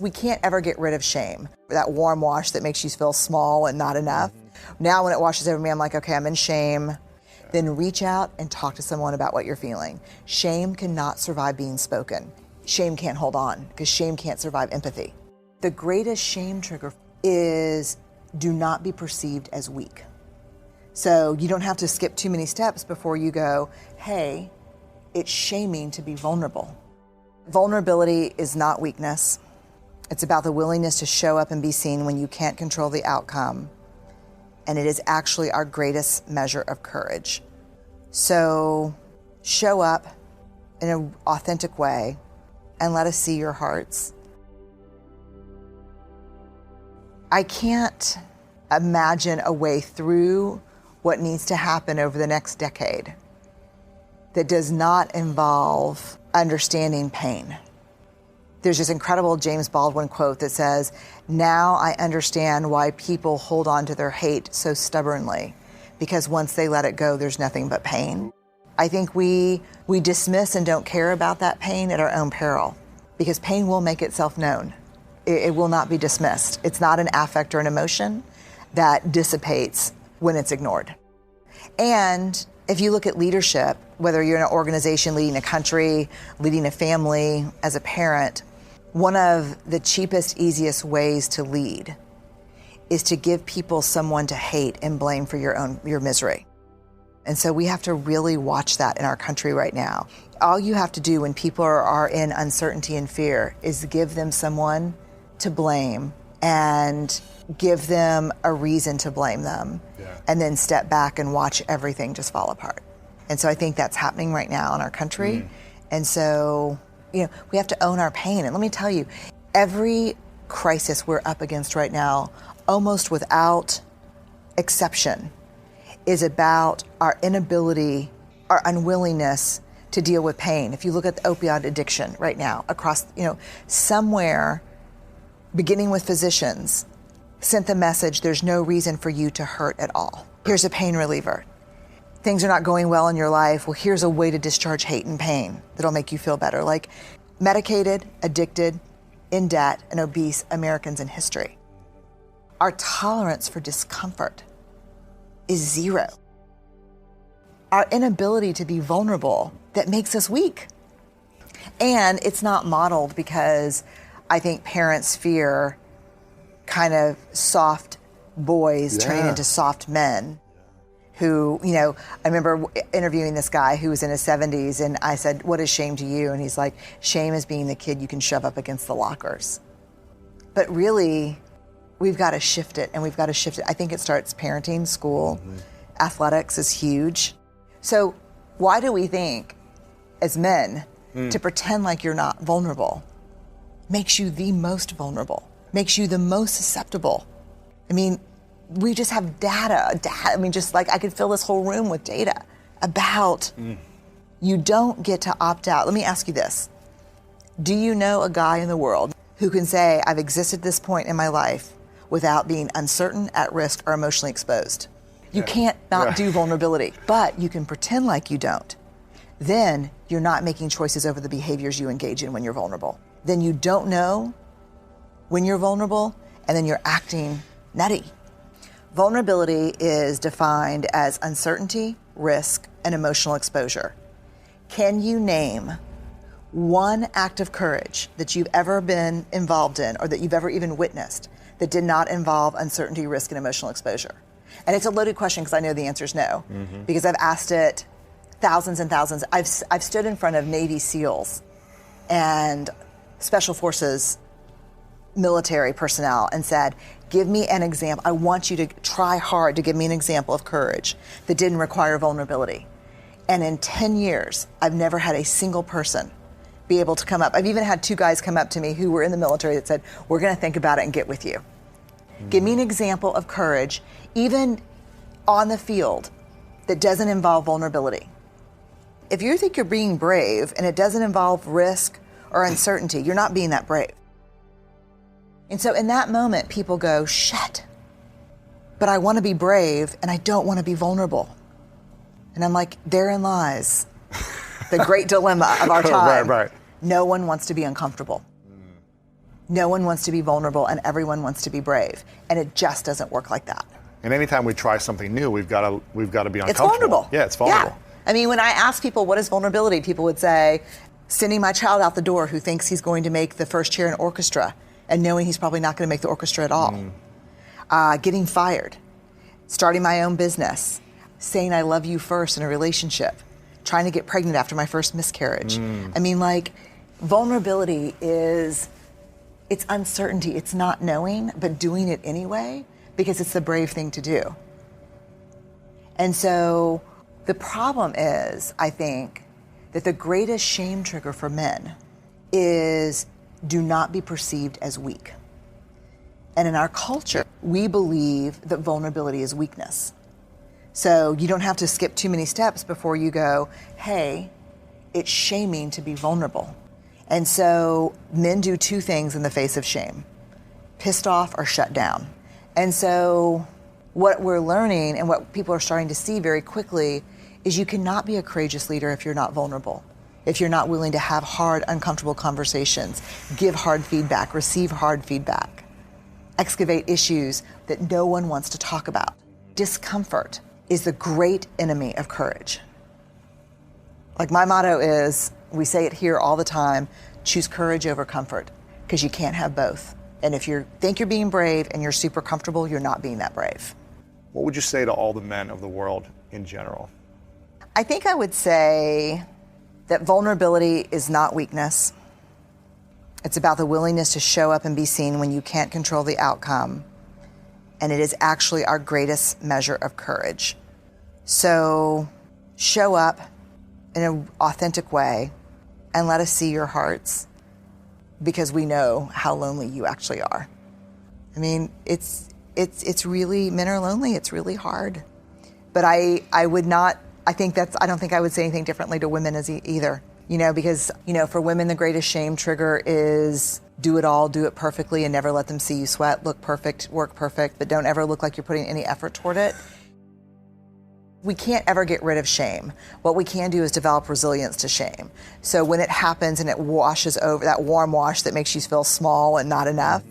We can't ever get rid of shame, that warm wash that makes you feel small and not enough. Now when it washes over me, I'm like, okay, I'm in shame. Then reach out and talk to someone about what you're feeling. Shame cannot survive being spoken. Shame can't hold on because shame can't survive empathy. The greatest shame trigger is do not be perceived as weak. So you don't have to skip too many steps before you go, hey, it's shaming to be vulnerable. Vulnerability is not weakness. It's about the willingness to show up and be seen when you can't control the outcome. And it is actually our greatest measure of courage. So show up in an authentic way and let us see your hearts. I can't imagine a way through what needs to happen over the next decade that does not involve understanding pain. There's this incredible James Baldwin quote that says, "Now I understand why people hold on to their hate so stubbornly, because once they let it go, there's nothing but pain." I think we dismiss and don't care about that pain at our own peril, because pain will make itself known. It will not be dismissed. It's not an affect or an emotion that dissipates when it's ignored. And if you look at leadership, whether you're in an organization leading a country, leading a family, as a parent, one of the cheapest, easiest ways to lead is to give people someone to hate and blame for your misery. And so we have to really watch that in our country right now. All you have to do when people are in uncertainty and fear is give them someone to blame and give them a reason to blame them, and then step back and watch everything just fall apart. And so I think that's happening right now in our country. And so, we have to own our pain. And let me tell you, every crisis we're up against right now, almost without exception, is about our inability, our unwillingness to deal with pain. If you look at the opioid addiction right now across, somewhere, beginning with physicians, sent the message, there's no reason for you to hurt at all. Here's a pain reliever. Things are not going well in your life. Well, here's a way to discharge hate and pain that'll make you feel better. Like medicated, addicted, in debt, and obese Americans in history. Our tolerance for discomfort is zero. Our inability to be vulnerable, that makes us weak. And it's not modeled because I think parents fear kind of soft boys turning into soft men who, I remember interviewing this guy who was in his 70s, and I said, "What is shame to you?" And he's like, "Shame is being the kid you can shove up against the lockers." But really, we've got to shift it, and we've got to shift it. I think it starts parenting, school, athletics is huge. So why do we think, as men, to pretend like you're not vulnerable makes you the most vulnerable, makes you the most susceptible? I mean, we just have data. I mean, just like I could fill this whole room with data about you don't get to opt out. Let me ask you this. Do you know a guy in the world who can say, I've existed at this point in my life without being uncertain, at risk, or emotionally exposed? You can't not do vulnerability, but you can pretend like you don't. Then you're not making choices over the behaviors you engage in when you're vulnerable. Then you don't know when you're vulnerable, and then you're acting nutty. Vulnerability is defined as uncertainty, risk, and emotional exposure. Can you name one act of courage that you've ever been involved in or that you've ever even witnessed that did not involve uncertainty, risk, and emotional exposure? And it's a loaded question because I know the answer is no, because I've asked it thousands and thousands. I've stood in front of Navy SEALs and Special Forces military personnel and said, give me an example. I want you to try hard to give me an example of courage that didn't require vulnerability. And in 10 years, I've never had a single person be able to come up. I've even had two guys come up to me who were in the military that said, we're going to think about it and get with you. Give me an example of courage, even on the field, that doesn't involve vulnerability. If you think you're being brave and it doesn't involve risk or uncertainty, you're not being that brave. And so in that moment, people go, shit, but I want to be brave and I don't want to be vulnerable. And I'm like, therein lies the great dilemma of our time. Right. No one wants to be uncomfortable. No one wants to be vulnerable and everyone wants to be brave. And it just doesn't work like that. And anytime we try something new, we've got to be uncomfortable. It's vulnerable. Yeah, it's vulnerable. Yeah. I mean, when I ask people, what is vulnerability? People would say, sending my child out the door who thinks he's going to make the first chair in orchestra and knowing he's probably not going to make the orchestra at all. Getting fired, starting my own business, saying I love you first in a relationship, trying to get pregnant after my first miscarriage. I mean, like, vulnerability is, it's uncertainty. It's not knowing, but doing it anyway, because it's the brave thing to do. And so the problem is, I think, that the greatest shame trigger for men is do not be perceived as weak. And in our culture, we believe that vulnerability is weakness. So you don't have to skip too many steps before you go, hey, it's shaming to be vulnerable. And so men do two things in the face of shame: pissed off or shut down. And so what we're learning and what people are starting to see very quickly is you cannot be a courageous leader if you're not vulnerable, if you're not willing to have hard, uncomfortable conversations, give hard feedback, receive hard feedback, excavate issues that no one wants to talk about. Discomfort is the great enemy of courage. Like, my motto is, we say it here all the time, choose courage over comfort, because you can't have both. And if you think you're being brave and you're super comfortable, you're not being that brave. What would you say to all the men of the world in general? I think I would say that vulnerability is not weakness. It's about the willingness to show up and be seen when you can't control the outcome. And it is actually our greatest measure of courage. So show up in an authentic way and let us see your hearts, because we know how lonely you actually are. I mean, it's really, men are lonely. It's really hard. But I don't think I would say anything differently to women as either. Because, for women, the greatest shame trigger is do it all, do it perfectly, and never let them see you sweat, look perfect, work perfect, but don't ever look like you're putting any effort toward it. We can't ever get rid of shame. What we can do is develop resilience to shame. So when it happens and it washes over, that warm wash that makes you feel small and not enough,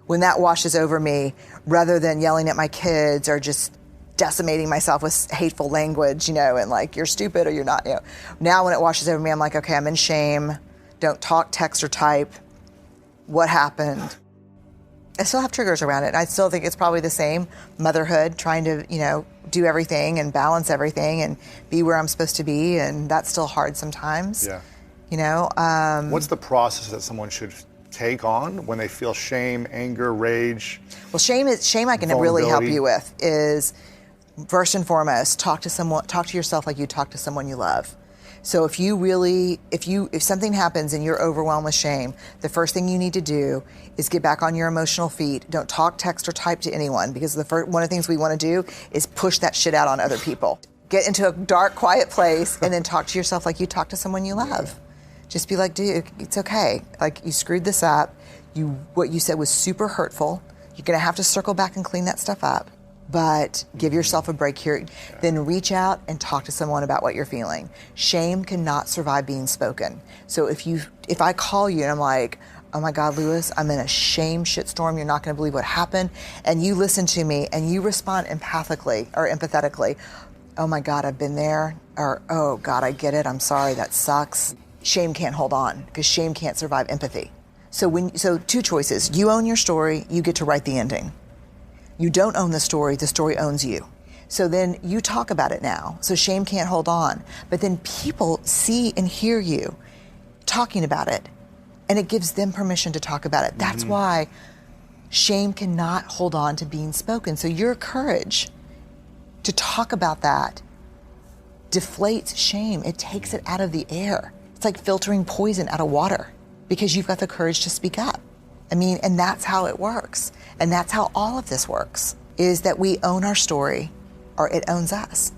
when that washes over me, rather than yelling at my kids or just decimating myself with hateful language, and like, you're stupid or you're not, Now when it washes over me, I'm like, okay, I'm in shame. Don't talk, text, or type. What happened? I still have triggers around it. I still think it's probably the same. Motherhood, trying to, do everything and balance everything and be where I'm supposed to be. And that's still hard sometimes. Yeah. What's the process that someone should take on when they feel shame, anger, rage? Well, shame I can really help you with is, first and foremost, talk to yourself like you talk to someone you love. So if something happens and you're overwhelmed with shame, the first thing you need to do is get back on your emotional feet. Don't talk, text, or type to anyone, because one of the things we want to do is push that shit out on other people. Get into a dark, quiet place and then talk to yourself like you talk to someone you love. Just be like, dude, it's okay. Like, you screwed this up. What you said was super hurtful. You're going to have to circle back and clean that stuff up. But give yourself a break here. Then reach out and talk to someone about what you're feeling. Shame cannot survive being spoken. So if I call you and I'm like, oh my God, Lewis, I'm in a shame shitstorm, you're not going to believe what happened, and you listen to me and you respond empathetically, oh my God, I've been there, or oh God, I get it, I'm sorry, that sucks. Shame can't hold on, because shame can't survive empathy. So two choices. You own your story, you get to write the ending. You don't own the story owns you. So then you talk about it now. So shame can't hold on. But then people see and hear you talking about it, and it gives them permission to talk about it. That's why shame cannot hold on to being spoken. So your courage to talk about that deflates shame. It takes it out of the air. It's like filtering poison out of water, because you've got the courage to speak up. I mean, and that's how it works. And that's how all of this works, is that we own our story, or it owns us.